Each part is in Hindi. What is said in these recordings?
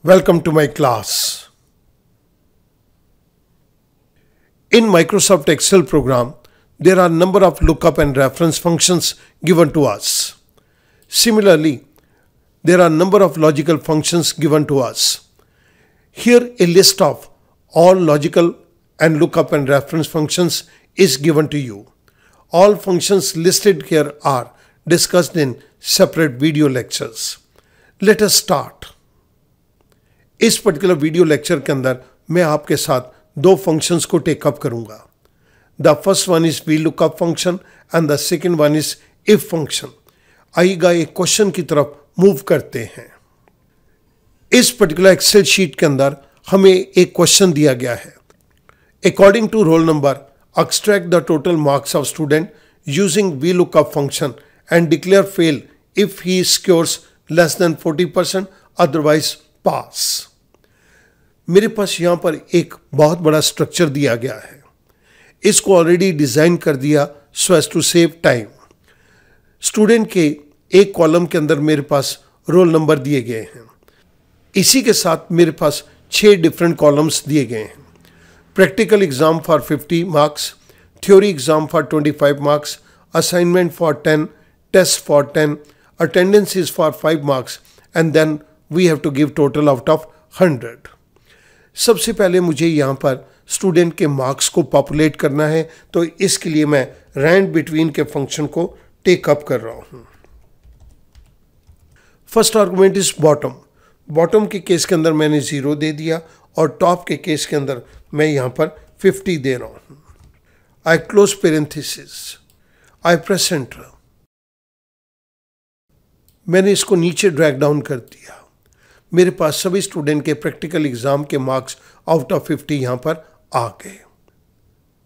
Welcome to my class. In Microsoft Excel program, there are a number of lookup and reference functions given to us. Similarly, there are a number of logical functions given to us. Here a list of all logical and lookup and reference functions is given to you. All functions listed here are discussed in separate video lectures. Let us start. इस पर्टिकुलर वीडियो लेक्चर के अंदर मैं आपके साथ दो फंक्शंस को टेकअप करूंगा. The first one is we lookup function and the second one is if function. आइएगा एक क्वेश्चन की तरफ मूव करते हैं. इस पर्टिकुलर एक्सेल शीट के अंदर हमें एक क्वेश्चन दिया गया है. According to roll number, extract the total marks of student using V lookup function and declare fail if he scores less than 40%, otherwise pass. मेरे पास यहां पर एक बहुत बड़ा स्ट्रक्चर दिया गया है. इसको ऑलरेडी डिजाइन कर दिया so as to save time. Student के एक कॉलम के अंदर मेरे पास रोल नंबर दिए गए हैं. इसी के साथ मेरे पास 6 डिफरेंट कॉलम्स दिए गए हैं. Practical exam for 50 marks, theory exam for 25 marks, assignment for 10, test for 10, attendance is for 5 marks and then we have to give total out of 100. सबसे पहले मुझे यहाँ पर स्टूडेंट के मार्क्स को पॉपुलेट करना है, तो इसके लिए मैं रैंड बिटवीन के फंक्शन को टेकअप कर रहा हूँ. First argument is bottom. Bottom के केस के अंदर मैंने 0 दे दिया और टॉप के केस के अंदर मैं यहाँ पर 50 दे रहा हूँ. आई close parenthesis, I press enter. मैंने इसको नीचे ड्रैग डाउन कर दिया. मेरे पास सभी स्टूडेंट के प्रैक्टिकल एग्जाम के मार्क्स आउट ऑफ 50 यहां पर आ गए.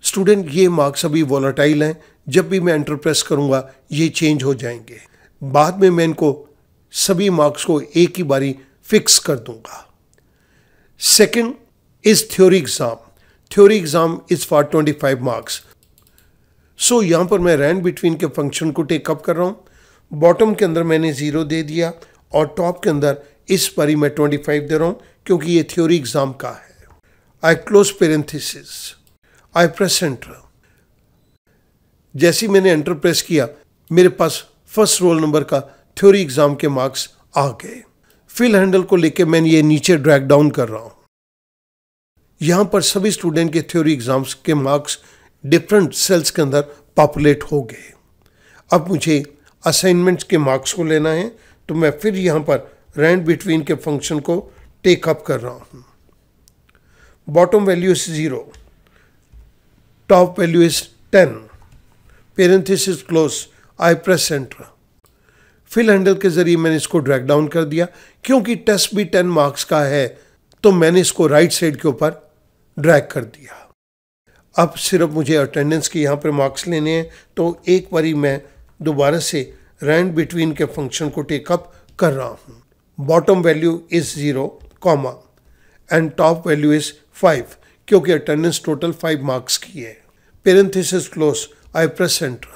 स्टूडेंट ये मार्क्स अभी वॉलेटाइल हैं. जब भी मैं एंटर प्रेस करूंगा ये चेंज हो जाएंगे. बाद में मैं इनको सभी मार्क्स को एक ही बारी फिक्स कर दूंगा. Second is theory exam. Theory exam is for 25 marks. So यहां पर मैं रैंड बिटवीन के फंक्शन को टेकअप कर रहा हूं. बॉटम के अंदर मैंने 0 दे दिया और टॉप के अंदर इस बारी मैं 25 दे रहा हूं क्योंकि ये थ्योरी एग्जाम का है. I close parenthesis, I press enter. जैसे मैंने एंटर प्रेस किया मेरे पास फर्स्ट रोल नंबर का थ्योरी एग्जाम के मार्क्स आ गए. फिल हैंडल को लेके मैं ये नीचे ड्रैग डाउन कर रहा हूं. यहां पर सभी स्टूडेंट के थ्योरी एग्जाम्स के मार्क्स डिफरेंट सेल्स के अंदर पॉपुलेट हो गए. अब मुझे असाइनमेंट्स के मार्क्स को लेना है, तो मैं फिर यहां पर रैंड बिटवीन के फंक्शन को टेकअप कर रहा हूं. Bottom value is 0, top value is 10, parenthesis close, I press enter. Fill handle के जरिए मैंने इसको ड्रैग डाउन कर दिया. क्योंकि टेस्ट भी 10 मार्क्स का है तो मैंने इसको राइट साइड के ऊपर ड्रैग कर दिया. अब सिर्फ मुझे अटेंडेंस के यहाँ पर मार्क्स लेने हैं, तो एक बारी मैं दोबारा से रैंड बिटवीन के फंक्शन को टेकअप कर रहा हूँ. Bottom value is 0, comma and top value is 5 क्योंकि अटेंडेंस टोटल 5 मार्क्स की है. Parenthesis close, I press enter.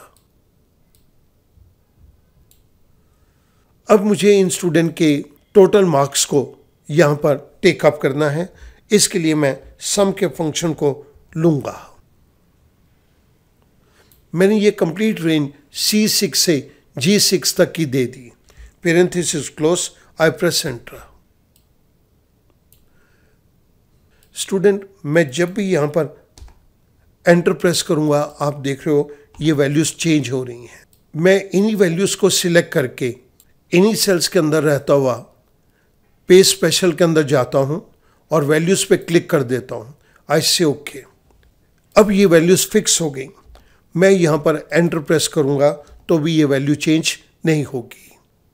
अब मुझे इन स्टूडेंट के टोटल मार्क्स को यहाँ पर टेकअप करना है. इसके लिए मैं सम के फंक्शन को लूंगा. मैंने ये कंप्लीट रेंज C6 से G6 तक की दे दी. Parenthesis close, I press enter. Student मैं जब भी यहां पर एंटर प्रेस करूंगा आप देख रहे हो ये वैल्यूज चेंज हो रही हैं. मैं इन्हीं वैल्यूज को सिलेक्ट करके इन्हीं सेल्स के अंदर रहता हुआ पे स्पेशल के अंदर जाता हूं और वैल्यूज पे क्लिक कर देता हूं. आई से ओके. अब ये वैल्यूज फिक्स हो गई. मैं यहां पर एंटर प्रेस करूंगा तो भी ये वैल्यू चेंज नहीं होगी.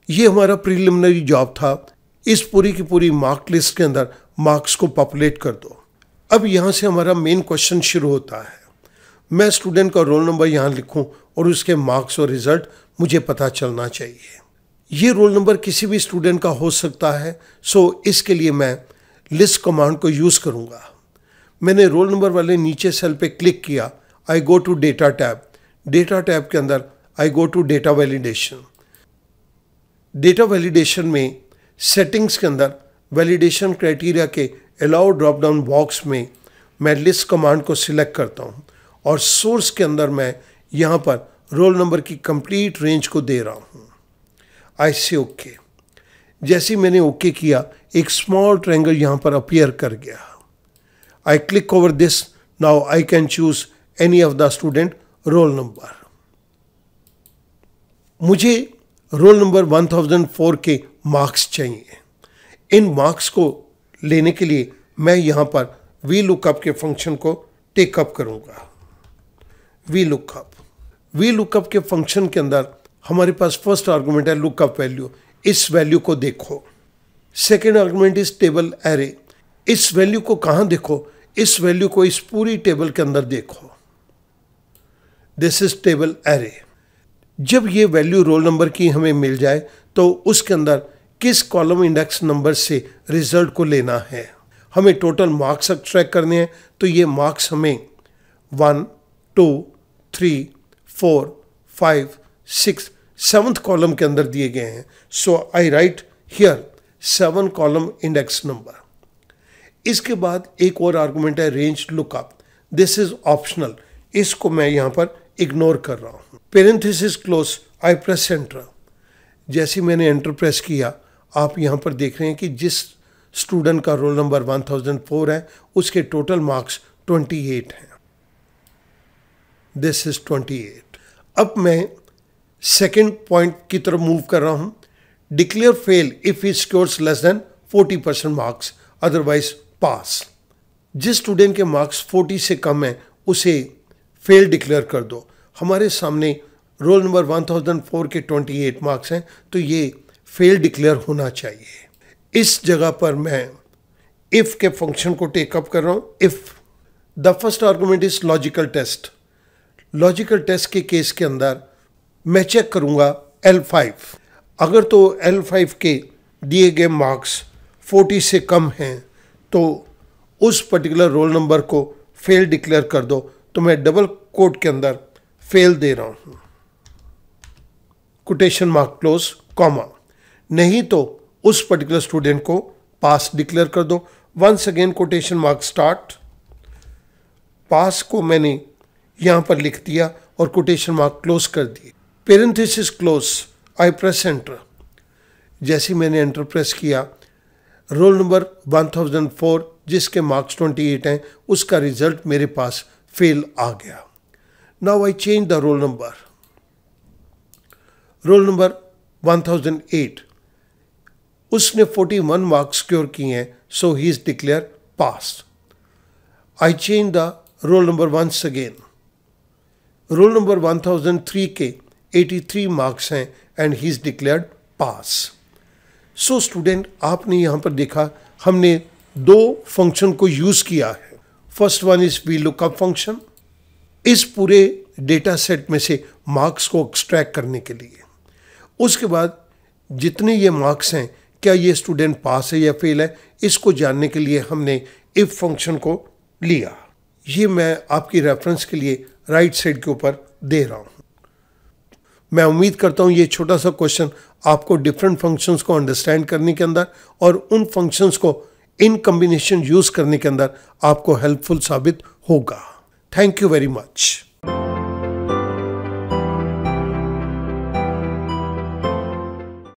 ये हमारा प्रीलिमिनरी जॉब था. इस पूरी की पूरी मार्क लिस्ट के अंदर मार्क्स को पॉपुलेट कर दो. अब यहाँ से हमारा मेन क्वेश्चन शुरू होता है. मैं स्टूडेंट का रोल नंबर यहाँ लिखूं और उसके मार्क्स और रिजल्ट मुझे पता चलना चाहिए. ये रोल नंबर किसी भी स्टूडेंट का हो सकता है, सो इसके लिए मैं लिस्ट कमांड को यूज़ करूँगा. मैंने रोल नंबर वाले नीचे सेल पे क्लिक किया. I go to data tab. Data tab के अंदर I go to data validation. Data validation में सेटिंग्स के अंदर वैलिडेशन क्राइटेरिया के अलाउ ड्रॉप डाउन बॉक्स में मैं लिस्ट कमांड को सिलेक्ट करता हूँ और सोर्स के अंदर मैं यहाँ पर रोल नंबर की कंप्लीट रेंज को दे रहा हूँ। आई से ओके। जैसे ही मैंने ओके किया, एक स्मॉल ट्रायंगल यहाँ पर अपीयर कर गया। I click over this. Now I can choose any of the student roll number. मुझे रोल नंबर 1004 के मार्क्स चाहिए। इन मार्क्स को लेने के लिए मैं यहाँ पर वी लुकअप के फंक्शन को टेकअप करूँगा। वी लुकअप के फंक्शन के अंदर हमारे पास फर्स्ट आर्गुमेंट है लुकअप वैल्यू। इस वैल्यू को देखो। Second argument is table array. इस वैल्यू को कहाँ देखो? इस वैल्यू को इस पूरी टेबल के अंदर देखो। This is table array. जब ये वैल्यू रोल नंबर की हमें मिल जाए तो उसके अंदर किस कॉलम इंडेक्स नंबर से रिजल्ट को लेना है। हमें टोटल मार्क्स एक्सट्रैक्ट करने हैं, तो ये मार्क्स हमें 1, 2, 3, 4, 5, 6, 7th कॉलम के अंदर दिए गए हैं। So I write here 7 column index number. इसके बाद एक और आर्गुमेंट है range lookup. This is optional. इसको मैं यहाँ पर इग्नोर कर रहा हूँ। Parenthesis close, I press enter. जैसे मैंने एंटर प्रेस किया, आप यहाँ पर देख रहे हैं कि जिस स्टूडेंट का रोल नंबर 1004 है उसके टोटल मार्क्स 28 हैं। This is 28। अब मैं सेकेंड पॉइंट की तरफ मूव कर रहा हूँ। Declare fail if he scores less than 40% marks, otherwise pass. जिस स्टूडेंट के मार्क्स 40 से कम है उसे फेल डिक्लेयर कर दो। हमारे सामने रोल नंबर 1004 के 28 मार्क्स हैं, तो ये फेल डिक्लेयर होना चाहिए। इस जगह पर मैं इफ के फंक्शन को टेकअप कर रहा हूँ। If the first argument is logical test. Logical test के केस के अंदर मैं चेक करूँगा L5। अगर तो L5 के दिए गए मार्क्स 40 से कम हैं तो उस पर्टिकुलर रोल नंबर को फेल डिक्लेयर कर दो। तो मैं डबल कोट के अंदर फेल दे रहा हूँ, कोटेशन मार्क क्लोज, कॉमा। नहीं तो उस पर्टिकुलर स्टूडेंट को पास डिक्लेयर कर दो। Once again quotation mark start. Pass को मैंने यहाँ पर लिख दिया और कोटेशन मार्क क्लोज कर दिए। Parenthesis close, I press enter. जैसे मैंने एंटर प्रेस किया, रोल नंबर 1004 जिसके मार्क्स 28 हैं उसका रिजल्ट मेरे पास फेल आ गया। Now I change the roll number. Roll number 1008, उसने 41 मार्क्स स्कोर किए हैं, so he is declare pass. I change the roll number once again. Roll number 1003 के 83 मार्क्स हैं and he is declared pass. So student, आपने यहाँ पर देखा हमने दो फंक्शन को यूज़ किया है। First one is we lookup function, इस पूरे डेटा सेट में से मार्क्स को एक्सट्रैक्ट करने के लिए। उसके बाद जितने ये मार्क्स हैं, क्या ये स्टूडेंट पास है या फेल है, इसको जानने के लिए हमने इफ फंक्शन को लिया। ये मैं आपकी रेफरेंस के लिए राइट साइड के ऊपर दे रहा हूँ। मैं उम्मीद करता हूँ ये छोटा सा क्वेश्चन आपको डिफरेंट फंक्शंस को अंडरस्टैंड करने के अंदर और उन फंक्शंस को इन कॉम्बिनेशन यूज़ करने के अंदर आपको हेल्पफुल साबित होगा। Thank you very much.